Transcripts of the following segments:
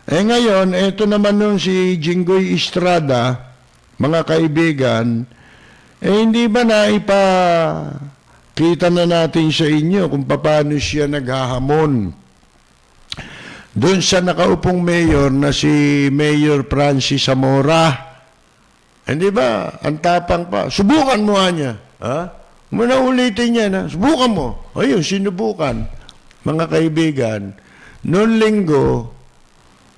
Ngayon, eto naman nun si Jinggoy Estrada, mga kaibigan, hindi ba kita na natin sa inyo kung paano siya naghahamon doon sa nakaupong mayor na si Mayor Francis Zamora. Hindi ba? Ang tapang pa. Subukan mo niya. Ha? Muna ulitin niya na. Subukan mo. Ayun, sinubukan. Mga kaibigan, noong linggo,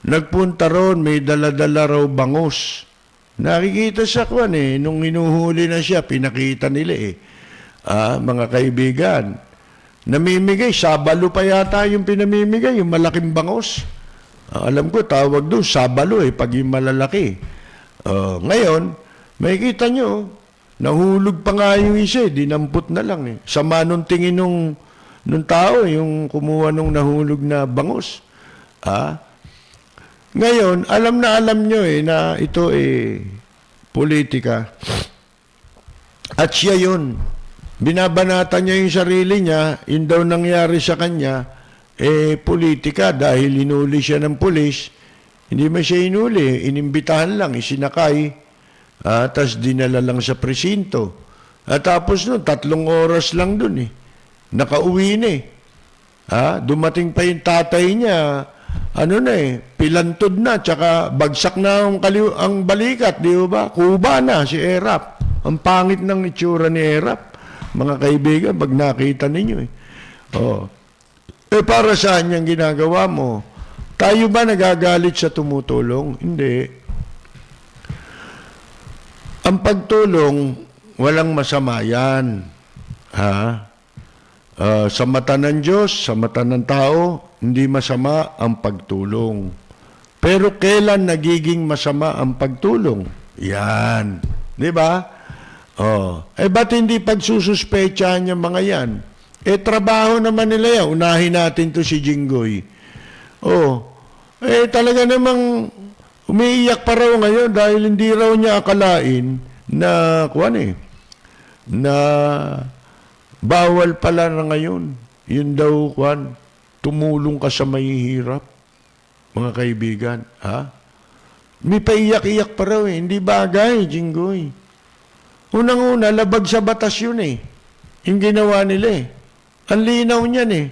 nagpunta ron, may dala-dala raw bangus. Nakikita sa kwan nung hinuhuli na siya, pinakita nila mga kaibigan. Namimigay, sabalo pa yata yung pinamimigay, yung malaking bangus. Alam ko, tawag doon, sabalo pag yung malalaki. Ngayon, makikita nyo, nahulog pa nga yung isa, dinampot na lang Sama nung tingin nung tao, yung kumuha nung nahulog na bangus. Ngayon, alam nyo na ito politika. At siya yun. Binabanatan niya yung sarili niya, yun daw nangyari sa kanya, politika dahil inuli siya ng pulis. Hindi man siya inuli, inimbitahan lang, isinakay, tapos dinala lang sa presinto. At tapos nun, 3 oras lang dun nakauwi na dumating pa yung tatay niya, pilantod na, tsaka bagsak na ang balikat, di ba? Kuba na si Erap. Ang pangit ng itsura ni Erap. Mga kaibigan, pag nakita ninyo para saan yung ginagawa mo? Tayo ba nagagalit sa tumutulong? Hindi. Ang pagtulong, walang masama yan. Sa mata ng Diyos, sa mata ng tao, hindi masama ang pagtulong. Pero kailan nagiging masama ang pagtulong? Yan. Di ba? Ba't hindi pagsususpechahan yung mga yan? Trabaho naman nila yan. Unahin natin to si Jinggoy. Talaga namang umiiyak pa raw ngayon dahil hindi raw niya akalain na, na bawal pala na ngayon. Yun daw, tumulong ka sa mahihirap. Mga kaibigan, May paiyak-iyak pa raw Hindi bagay, Jinggoy. Unang-una, labag sa batas yun Yung ginawa nila Ang linaw niyan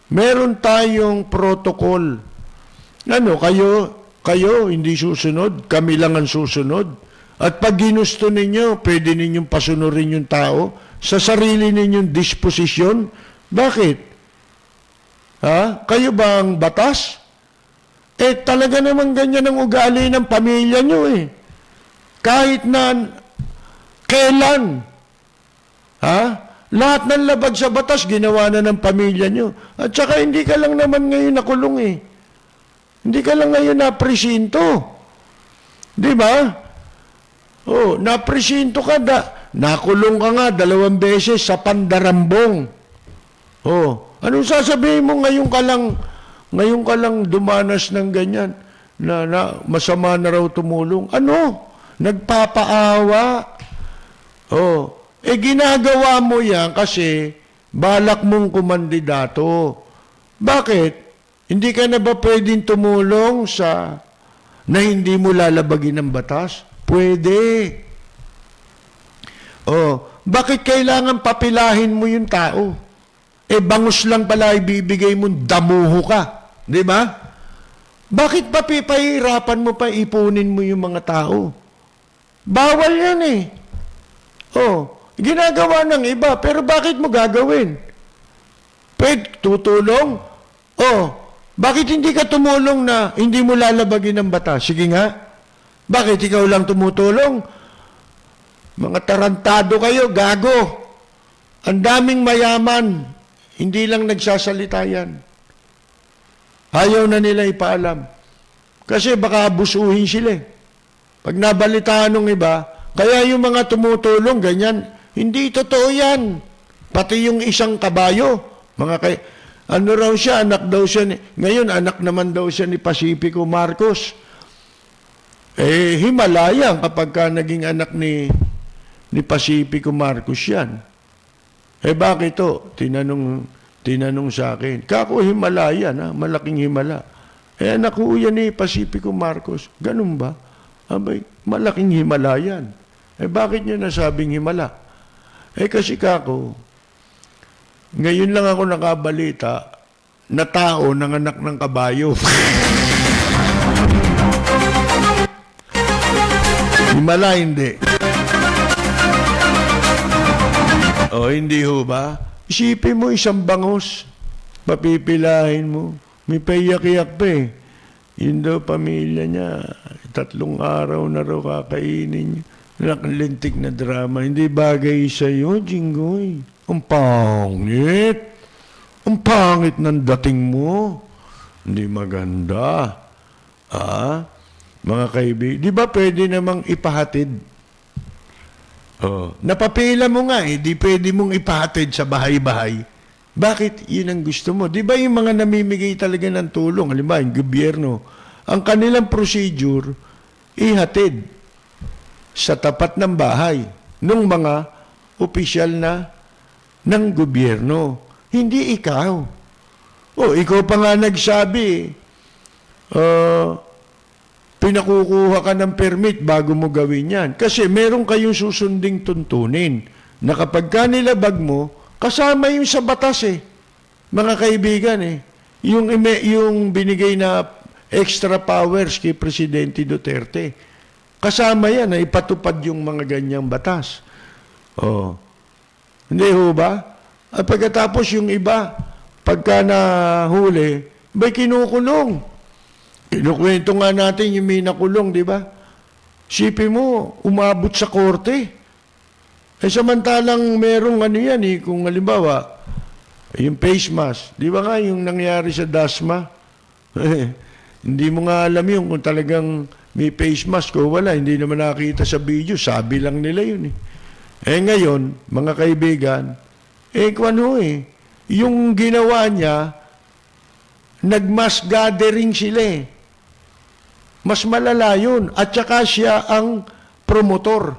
Meron tayong protocol. Kayo hindi susunod, kami lang ang susunod. At pag ginusto ninyo, pwede ninyong pasunurin yung tao sa sarili ninyong disposisyon. Bakit? Kayo ba ang batas? Talaga naman ganyan ang ugali ng pamilya nyo Kahit na kailan? Lahat ng labag sa batas, ginawa na ng pamilya nyo. At saka hindi ka lang naman ngayon nakulong Hindi ka lang ngayon napresinto. Di ba? Napresinto ka, nakulong ka nga 2 beses sa Pandarambong. Anong sasabihin mo ngayon ka lang dumanas ng ganyan na masama na raw tumulong? Nagpapaawa. Ginagawa mo yan kasi balak mong kumandidato. Bakit? Hindi ka na ba pwedeng tumulong na hindi mo lalabagin ng batas? Pwede. Bakit kailangan papilahin mo yung tao? Bangus lang pala ibibigay mo, damuho ka. Di ba? Bakit pa pahirapan mo pa ipunin mo yung mga tao? Bawal yan ginagawa ng iba, pero bakit mo gagawin? Tutulong? Bakit hindi ka tumulong na hindi mo lalabagin ng batas? Sige nga. Bakit ikaw lang tumutulong? Mga tarantado kayo, gago. Ang daming mayaman, hindi lang nagsasalita yan. Ayaw na nila ipaalam. Kasi baka abusuhin sila Pag nabalitaan ng iba, kaya yung mga tumutulong, ganyan, hindi totoo yan. Pati yung isang kabayo, raw siya, anak daw siya, ngayon anak naman daw siya ni Pacifico Marcos. Himalaya kapag naging anak ni Pacifico Marcos yan. Bakit to? Tinanong sa akin. Kako Himalaya na, malaking himala. Eh, anak ko yan ni Pacifico Marcos. Ganun ba? Abay, malaking Himalayan. Eh, bakit nyo nasabing Himala? Eh, kasi kako, ngayon lang ako nakabalita na tao nanganak ng kabayo. Himala, hindi. O, hindi ho ba? Isipin mo isang bangus. Papipilahin mo. May paiyak-iyak pa eh. Yun daw pamilya niya. 3 araw na raw kakainin niya. Nakalintik na drama. Hindi bagay sa'yo, Jinggoy. Ang pangit. Ang pangit ng dating mo. Hindi maganda. Ah? Mga kaibigan. Di ba pwede namang ipahatid? Oh, napapila mo nga eh, di pwede mong ipahatid sa bahay-bahay. Bakit? Yun ang gusto mo. Di ba yung mga namimigay talaga ng tulong, halimbawa yung gobyerno, ang kanilang procedure, ihatid sa tapat ng bahay ng mga opisyal na ng gobyerno. Hindi ikaw. Oh, ikaw pa nga nagsabi, pinakukuha ka ng permit bago mo gawin yan. Kasi meron kayong susunding tuntunin na kapag ka nilabag mo, kasama yung sa batas eh. Mga kaibigan eh. Yung binigay na extra powers kay Presidente Duterte. Kasama yan na ipatupad yung mga ganyang batas. Oh. Hindi ho ba? At pagkatapos yung iba, pagka nahuli, ba'y kinukulong? Kinukwento nga natin yung may nakulong, di ba? Sipin mo, umabot sa korte. Eh samantalang merong ano yan eh, kung halimbawa, yung face mask. Di ba nga yung nangyari sa Dasma? Hindi mo nga alam yun kung talagang may face mask o wala. Hindi naman nakita sa video. Sabi lang nila yun eh. Eh ngayon, mga kaibigan, kung ano eh, yung ginawa niya, nag-mass gathering sila eh. Mas malala yun. At saka siya ang promotor,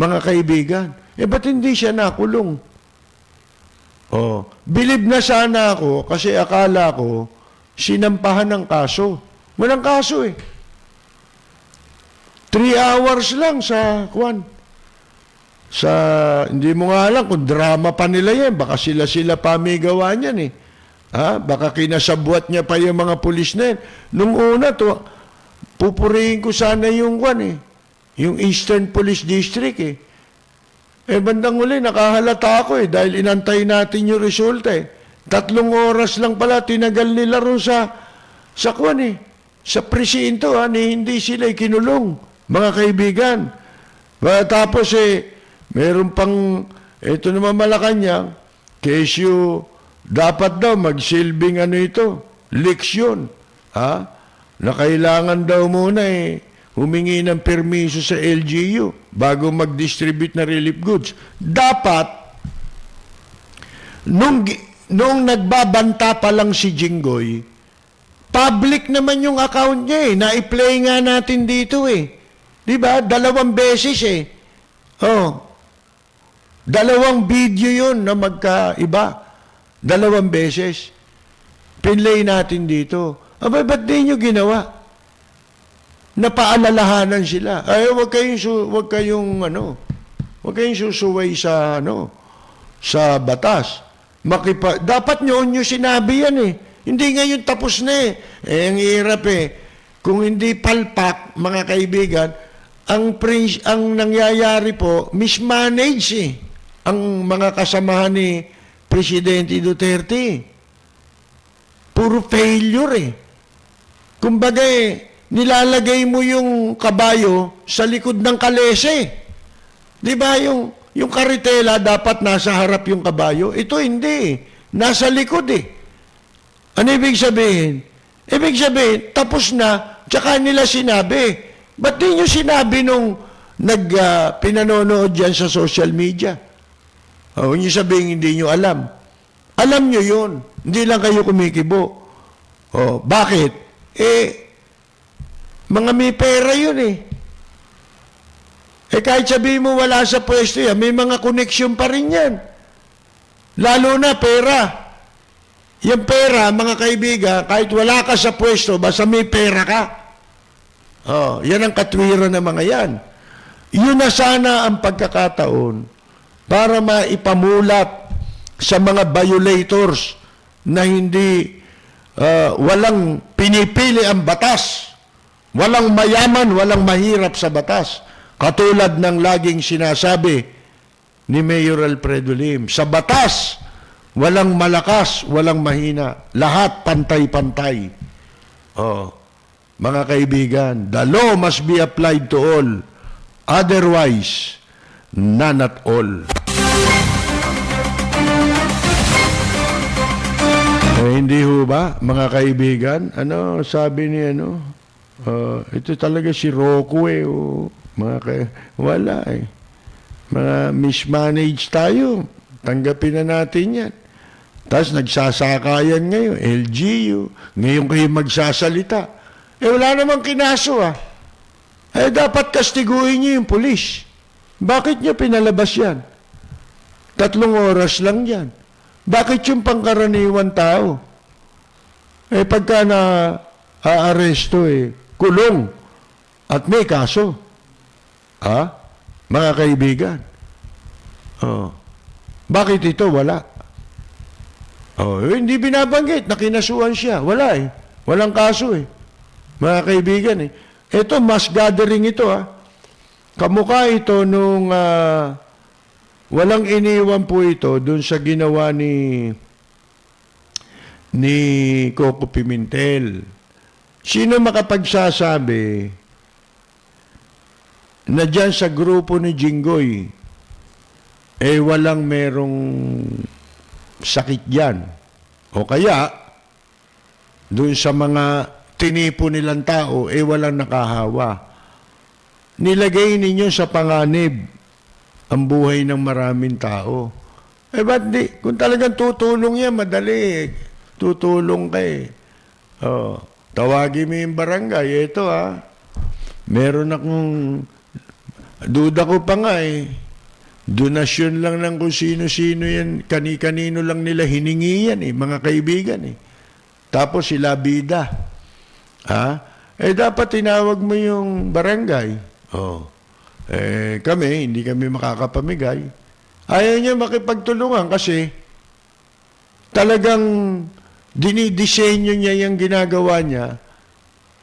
mga kaibigan. Eh, ba't hindi siya nakulong? Oh, bilib na sana ako kasi akala ko sinampahan ng kaso. Walang kaso eh. 3 hours lang sa hindi mo nga alam kung drama pa nila yan. Baka sila pa may gawa niyan eh. Ha? Baka kinasabwat niya pa yung mga pulis na yan. Nung una to, pupurihin ko sana yung yung Eastern Police District eh. Eh, bandang uli, nakahalata ako eh, dahil inantay natin yung resulta eh. 3 oras lang pala, tinagal nila ron sa presinto, hindi sila kinulong, mga kaibigan. Tapos meron pang, ito naman Malacanang, kesyo, dapat daw magsilbing leksyon, na kailangan daw muna humingi ng permiso sa LGU bago mag-distribute na relief goods. Dapat, nung nagbabanta pa lang si Jinggoy, public naman yung account niya na-i-play nga natin dito Di ba? 2 beses Oh. 2 video yun na magkaiba. 2 beses. Pinlay natin dito. Abay, ba't di nyo ginawa? Napaalalahanan sila. Ay, wag kayong susuway sa sa batas. Dapat nyo sinabi yan Hindi ngayon tapos na ang hirap Kung hindi palpak, mga kaibigan, ang nangyayari po, mismanage ang mga kasamahan ni Presidente Duterte. Puro failure Kumbaga nilalagay mo yung kabayo sa likod ng kalese. Di ba yung karitela dapat nasa harap yung kabayo? Ito hindi. Nasa likod Ano ibig sabihin? Ibig sabihin, tapos na, tsaka nila sinabi. Ba't di nyo sinabi nung pinanonood dyan sa social media? Huwag nyo sabihin hindi nyo alam. Alam nyo yun. Hindi lang kayo kumikibo. Bakit? Mga may pera yun kahit sabihin mo wala sa pwesto yan, may mga koneksyon pa rin yan. Lalo na pera. Yung pera, mga kaibigan, kahit wala ka sa pwesto, basta may pera ka. Yan ang katwiran ng mga yan. Yun na sana ang pagkakataon para maipamulat sa mga violators na hindi walang pinipili ang batas. Walang mayaman, walang mahirap sa batas. Katulad ng laging sinasabi ni Mayor Alfredo Lim, sa batas, walang malakas, walang mahina. Lahat pantay-pantay. Mga kaibigan, the law must be applied to all. Otherwise, none at all. Hindi ho ba, mga kaibigan? Ano, sabi ni ito talaga si Rocco wala Mga mismanage tayo. Tanggapin na natin yan. Tapos nagsasakayan ngayon, LGU. Ngayon kayo magsasalita. Wala namang kinaso dapat kastiguhin niyo yung pulis. Bakit niyo pinalabas yan? 3 oras lang yan. Bakit yung pangkaraniwan tao? Pagka na-aaresto kulong at may kaso. Mga kaibigan. Bakit ito wala? Hindi binabanggit na kinasuhan siya. Wala Walang kaso Mga kaibigan Ito, mass gathering ito Kamukha ito nung walang iniwan po ito dun sa ginawa ni Coco Pimentel. Sino makapagsasabi na dyan sa grupo ni Jinggoy walang merong sakit yan? O kaya dun sa mga tinipo nilang tao walang nakahawa. Nilagay ninyo sa panganib ang buhay ng maraming tao. Ba't di? Kung talagang tutulong yan, madali tutulong ka tawagin mo yung barangay. Ito meron akong duda ko pa nga donasyon lang ng kung sino-sino yan, kani-kanino lang nila hiningi yan mga kaibigan Tapos sila bida. Dapat tinawag mo yung barangay. Kami, hindi kami makakapamigay. Ayaw niya makipagtulungan kasi talagang dinidisenyo niya yung ginagawa niya.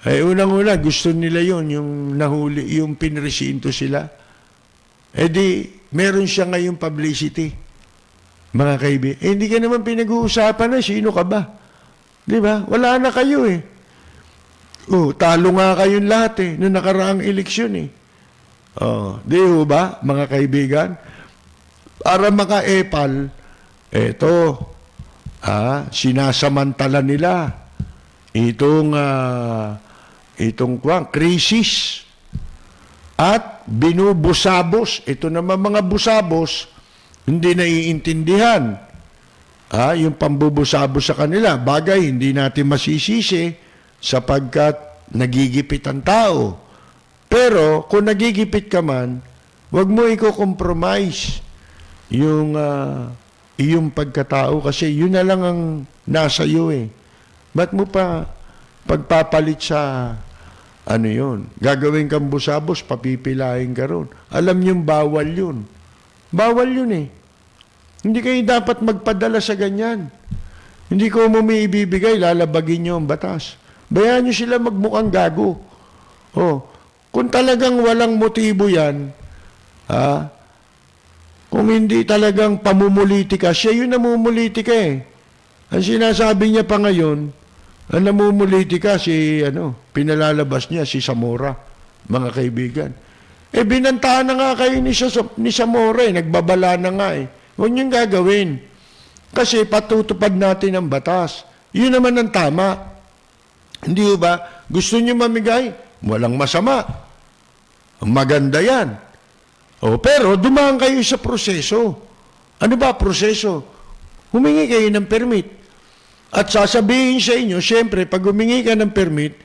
Unang-una, gusto nila yon yung nahuli, yung pinresinto sila. Meron siya ngayong publicity. Mga kaibigan, hindi ka naman pinag-uusapan na, sino ka ba? Di ba? Wala na kayo talo nga kayong lahat noong nakaraang eleksyon di ba, mga kaibigan? Para maka-epal, sinasamantala nila itong krisis at binubusabos. Ito naman mga busabos, hindi naiintindihan yung pambubusabos sa kanila. Bagay, hindi natin masisisi sapagkat nagigipit ang tao. Pero kung nagigipit ka man, huwag mo i-compromise yung iyong pagkatao kasi yun na lang ang nasa iyo Ba't mo pa pagpapalit sa yun? Gagawin kang busabos, papipilahin ka ron. Alam niyong bawal yun. Bawal yun Hindi kayo dapat magpadala sa ganyan. Hindi ko ibibigay, lalabagin niyo ang batas. Bayaan niyo sila magmukhang gago. Kung talagang walang motibo yan, kung hindi talagang pamumulitika, siya yung namumulitika Ang sinasabi niya pa ngayon, ang namumulitika pinalalabas niya si Zamora, mga kaibigan. Binantahan na nga kayo ni Zamora nagbabala na nga Huwag niyong gagawin. Kasi patutupad natin ang batas. Yun naman ang tama. Hindi ba? Gusto niyo mamigay? Walang masama. Maganda yan. Pero dumaan kayo sa proseso. Ano ba proseso? Humingi kayo ng permit. At sasabihin sa inyo, siyempre, pag humingi ka ng permit,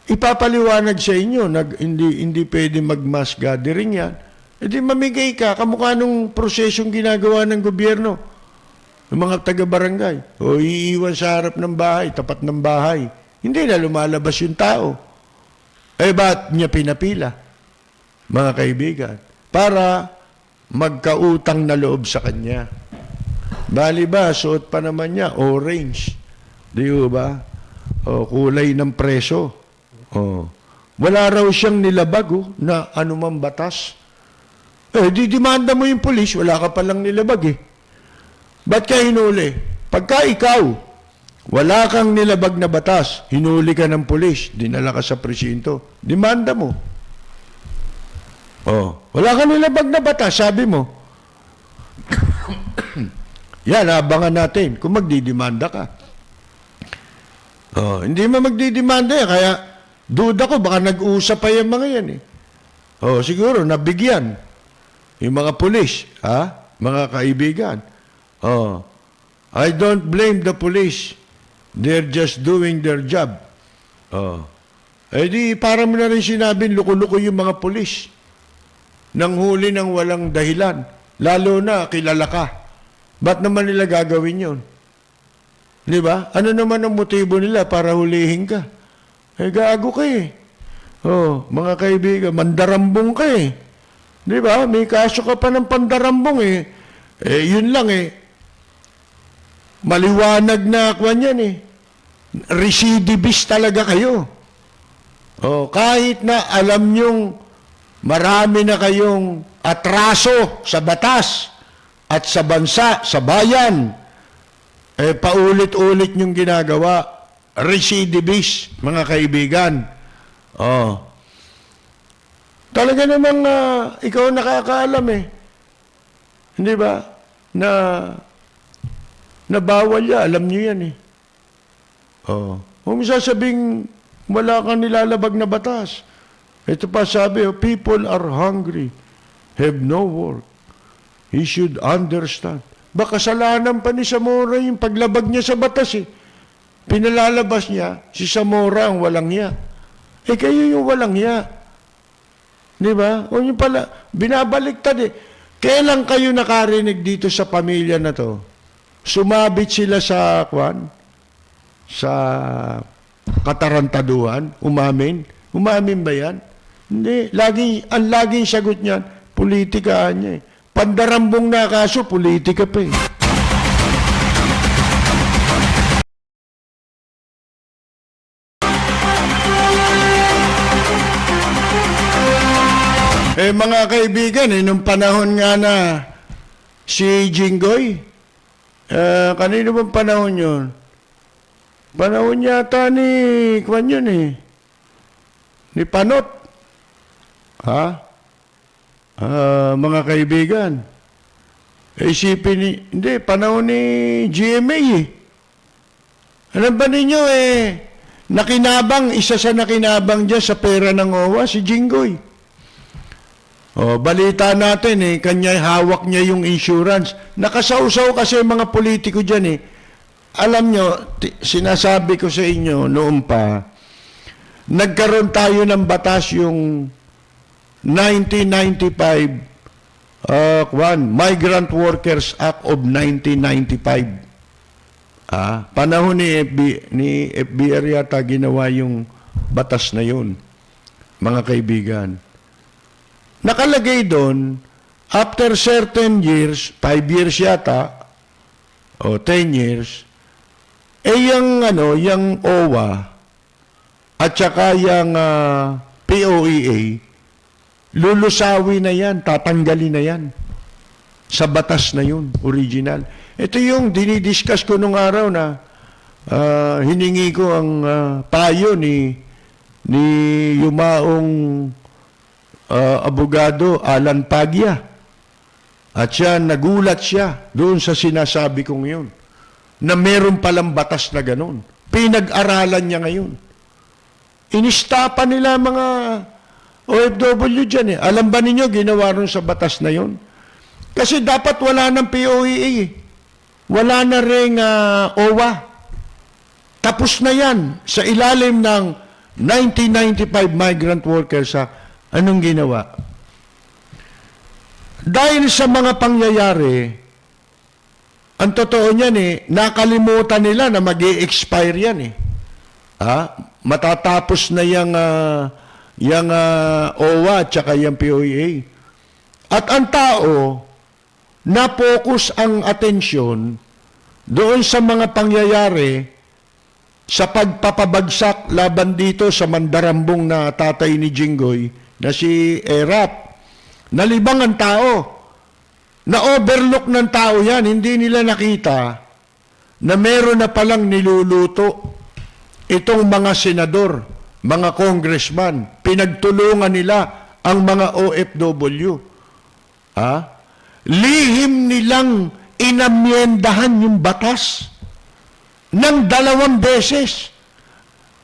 ipapaliwanag sa inyo na hindi pwede mag-mass gathering yan. Mamigay ka, kamukha nung prosesong ginagawa ng gobyerno. Yung mga taga-barangay. O iiwan sa harap ng bahay, tapat ng bahay. Hindi na lumalabas yung tao. Eh, ba't niya pinapila? Mga kaibigan. Para magkautang na loob sa kanya. Bali ba, suot pa naman niya, orange. Di ba? O, kulay ng preso. O. Wala raw siyang nilabag na anumang batas. Eh, didimanda mo yung pulis, wala ka palang nilabag eh. Ba't ka hinuli? Pagka ikaw, wala kang nilabag na batas, hinuli ka ng pulis, dinala ka sa presinto, demanda mo. Oh, wala kang nilabag na batas, sabi mo. Yan, abangan natin kung magdidemanda ka. Oh, hindi mo magdidemanda yan, kaya duda ko, baka nag-uusap pa yung mga yan eh. Oh, siguro, nabigyan. Yung mga pulis, mga kaibigan. Oh, I don't blame the police. They're just doing their job. Oh. Eh di, para mo na rin sinabing luko-luko yung mga pulis. Nang huli ng walang dahilan. Lalo na, kilala ka. Ba't naman nila gagawin yun? Di ba? Ano naman ang motibo nila para hulihin ka? Eh, gago ka eh. Oh, mga kaibigan, mandarambong ka eh. Di ba? May kaso ka pa ng pandarambong eh. Eh, yun lang eh. Maliwanag na kwan yan eh. Recidivist talaga kayo. Oh, kahit na alam nyong marami na kayong atraso sa batas at sa bansa, sa bayan, eh paulit-ulit nyong ginagawa. Recidivist, mga kaibigan. Oh. Talaga namang ikaw nakakaalam eh. Hindi ba? Na bawal yan. Alam niyo yan eh. Oh. Kung sasabing wala kang nilalabag na batas. Ito pa sabi, people are hungry, have no work. He should understand. Baka kasalanan pa ni Zamora yung paglabag niya sa batas eh. Pinalalabas niya, si Zamora ang walang niya. Eh kayo yung walang niya. Di ba? O yung pala, binabaliktad eh. Kailan kayo nakarinig dito sa pamilya na to? Sumabit sila sa sa katarantaduhan, umamin. Umamin ba yan? Hindi. Ang laging sagot niyan, politika niya eh. Pandarambong na kaso, politika pa eh. Eh mga kaibigan, nung panahon nga na si Jinggoy, kanino bang panahon yun? Panahon yata ni, kwan yun eh, ni Panot. Mga kaibigan, isipin hindi, panahon ni GMA eh. Alam ba ninyo nakinabang, isa sa nakinabang dyan sa pera ng OWA, si Jinggoy. Balita natin kanya hawak niya yung insurance. Nakasausaw kasi mga politiko dyan eh. Alam nyo, sinasabi ko sa inyo noon pa, nagkaroon tayo ng batas yung 1995 Migrant Workers Act of 1995. Panahon ni FBR yata ginawa yung batas na yun, mga kaibigan. Nakalagay doon, after certain years, 5 years yata, o 10 years, yung OWA, at saka yung POEA, lulusawi na yan, tatanggalin na yan, sa batas na yun, original. Ito yung dinidiscuss ko nung araw na hiningi ko ang payo ni yumaong abogado Alan Paglia. At siya, nagulat siya doon sa sinasabi kong yun, na meron palang batas na ganun. Pinag-aralan niya ngayon. Inistapa nila mga OFW dyan eh. Alam ba ninyo, ginawa rin sa batas na yun? Kasi dapat wala ng POEA. Wala na rin OWA. Tapos na yan sa ilalim ng 1995 Migrant Workers Act. Anong ginawa? Dahil sa mga pangyayari, ang totoo niyan nakalimutan nila na mag-i-expire yan matatapos na yung OWA at saka yung POEA. At ang tao, na-focus ang atensyon doon sa mga pangyayari sa pagpapabagsak laban dito sa mandarambong na tatay ni Jinggoy na si Erap. Nalibang ang tao. Na-overlook ng tao yan. Hindi nila nakita na meron na palang niluluto itong mga senador, mga congressman. Pinagtulungan nila ang mga OFW. Lihim nilang inamyendahan yung batas ng 2 beses.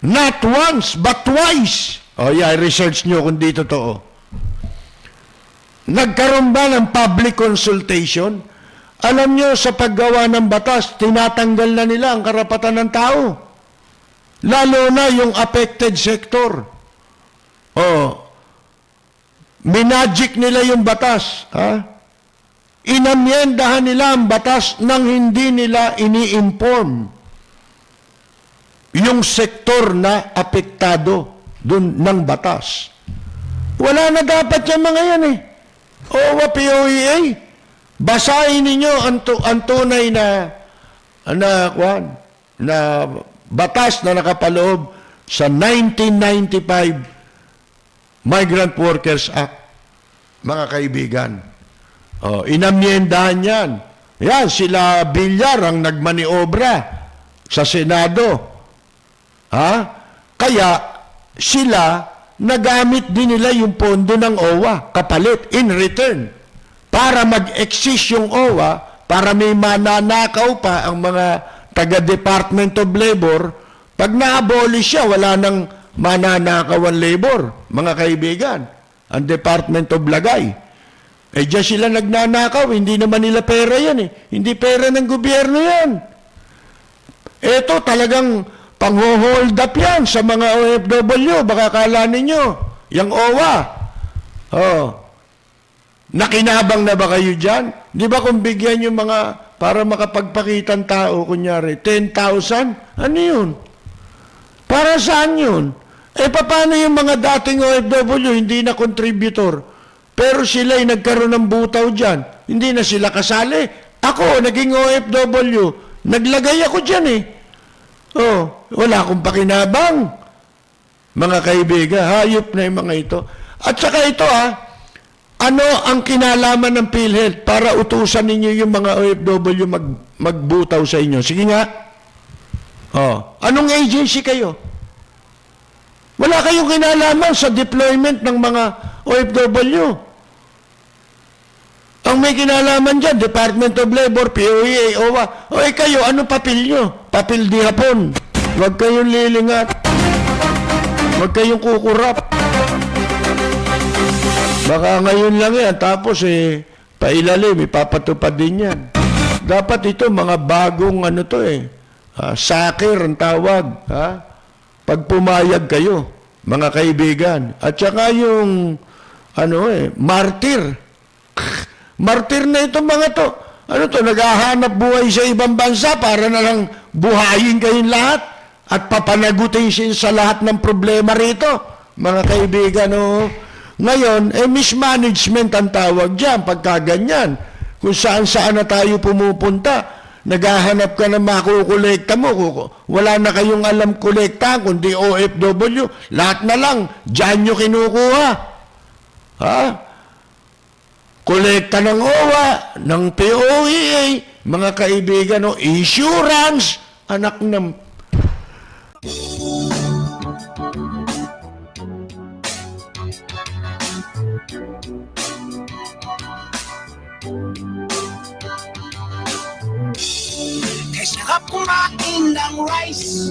Not once, but twice. Research nyo kung di totoo. Nagkaroon ba ng public consultation? Alam nyo, sa paggawa ng batas, tinatanggal na nila ang karapatan ng tao. Lalo na yung affected sector. Minagic nila yung batas. Inamyendahan nila ang batas nang hindi nila ini-inform yung sektor na apektado dun ng batas. Wala na dapat yung mga yan OWA, POEA. Basahin ninyo ang tunay na batas na nakapaloob sa 1995 Migrant Workers Act. Mga kaibigan. Inamyendahan yan. Yan, sila Villar ang nagmaniobra sa Senado. Kaya sila nagamit din nila yung pondo ng OWA, kapalit, in return. Para mag-exist yung OWA, para may mananakaw pa ang mga taga-Department of Labor, pag na-abolish siya, wala nang mananakaw ang labor, mga kaibigan. Ang Department of Lagay. Diyan sila nagnanakaw, hindi naman nila pera yan Hindi pera ng gobyerno yan. Ito talagang pang-hold up yan sa mga OFW. Baka kala ninyo, yung OWA. Nakinabang na ba kayo dyan? Di ba kung bigyan yung mga, para makapagpakitang tao, kunyari, 10,000? Ano yun? Para saan yun? Paano yung mga dating OFW, hindi na contributor? Pero sila'y nagkaroon ng butaw dyan. Hindi na sila kasali. Ako, naging OFW. Naglagay ako dyan wala akong pakinabang. Mga kaibigan, hayop na yung mga ito. At saka ito ano ang kinalaman ng PhilHealth para utusan ninyo yung mga OFW magbutaw sa inyo? Sige nga. Anong agency kayo? Wala kayong kinalaman sa deployment ng mga OFW. Ang may kinalaman dyan, Department of Labor, POEA, OWA. Kayo, ano papel nyo? Papel di hapon. Huwag kayong lilingat. Huwag kayong kukurap. Baka ngayon lang yan, tapos pailalim, ipapatupad din yan. Dapat ito, mga bagong sakir ang tawag. Pag pumayag kayo, mga kaibigan. At saka yung, martir. Martir na itong mga to. Naghahanap buhay sa ibang bansa para na lang buhayin kayong lahat at papanagutin sa lahat ng problema rito. Mga kaibigan, Ngayon, mismanagement ang tawag dyan, pagka ganyan. Kung saan-saan na tayo pumupunta, naghahanap ka na makukolekta mo. Wala na kayong alam kolekta, kundi OFW. Lahat na lang, dyan nyo kinukuha. Kolekta ng OWA, ng POEA, mga kaibigan, insurance, anak ng... Sarap kumain ng rice,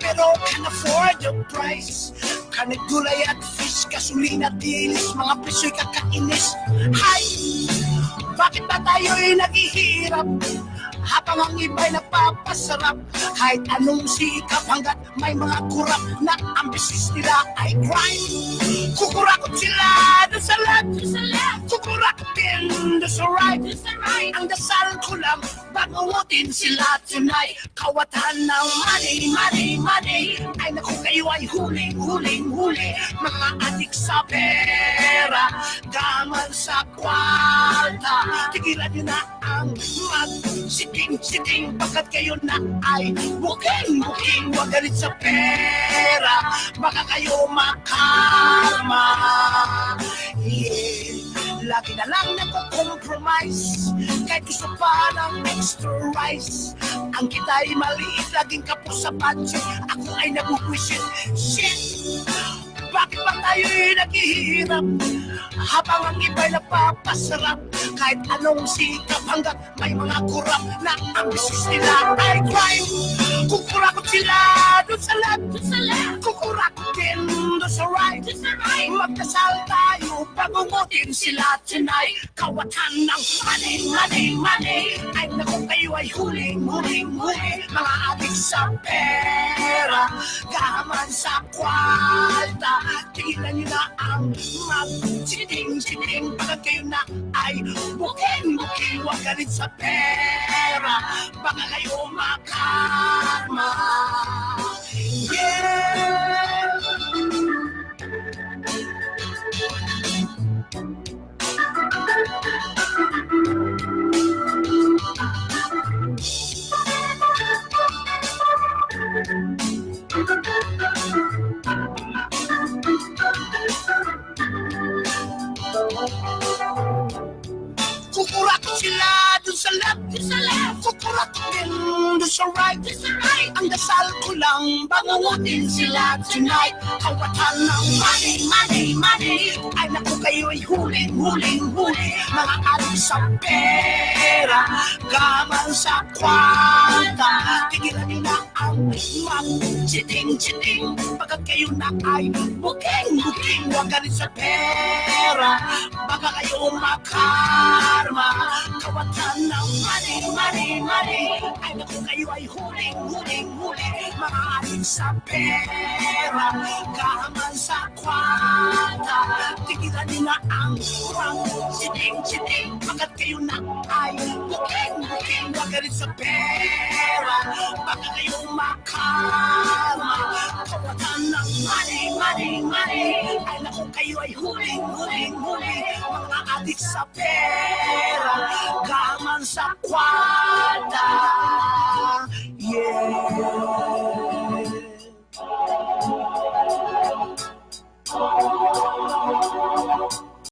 pero can afford the price. Karne, gulay at fish, gasolina, dilis, mga presyo'y kakainis. Hay! Bakit ba tayo'y naghihirap? Habang ang iba'y napapasarap. Kahit anong sikap hanggat may mga kurap na ang business nila ay crime. Kukurakot sila na sa lahat. Kukurakot kukurak din doon sa right. Ang dasal ko lang, bangungutin sila tonight. Kawatan ng money, money, money. Ay naku, kayo ay huling, huling, huli. Mga adik sa pera, gaman sa kwarta. Tigilan nyo na ang mag-siting-siting, pagkat kayo na ay booking-booking. Huwag galit sa pera, baka kayo makarma. Yeah. Lagi na lang nagko-compromise, kahit gusto pa ng extra rice. Ang kita'y maliit, laging kapos sa budget. Ako ay nabubwisit. Shit! Bakit ba tayo'y naghihirap habang ang iba'y napapasarap? Kahit anong sikap hanggang may mga kurap na ang business nila ay crime. Kukurakot sila doon sa left, kukurakot din doon sa right. Magdasal tayo, pagungutin sila tonight. Kawatan ng money, money, money. Ay naku, kayo ay huling, huling, huli. Mga adik sa pera, gaman sa kwarta. Tigilan nyo na ang mag-siting-siting, pagkat kayo na ay booking-booking. Huwag galit sa pera, baka kayo makarma. Yeah! Kukurakot sila dun sa left, kukurakot din dun sa right. Ang dasal ko lang, bangungutin sila tonight. Kawatan ng money, money, money. Ay naku, kayo'y huling, huling, huli. Mga adik sa pera, gaman sa kwarta. Tigilan nyo na ang mag-chiting-chiting, pagkat kayo na ay booking-booking. Huwag galit sa pera, baka kayo makarma. Kawatan ng money, money, money. Ay naku, kayo ay huling, huling, huli. Mga adik sa pera, gaman sa kwarta. Tigilan nyo na ang mag-chiting-chiting, pagkat kayo na ay booking-booking. Huwag galit sa pera, baka kayo makarma. Kawatan ng money, money, money. Ay naku, kayo ay huling, huling, huli. Mga adik sa pera, gaman sa kwarta.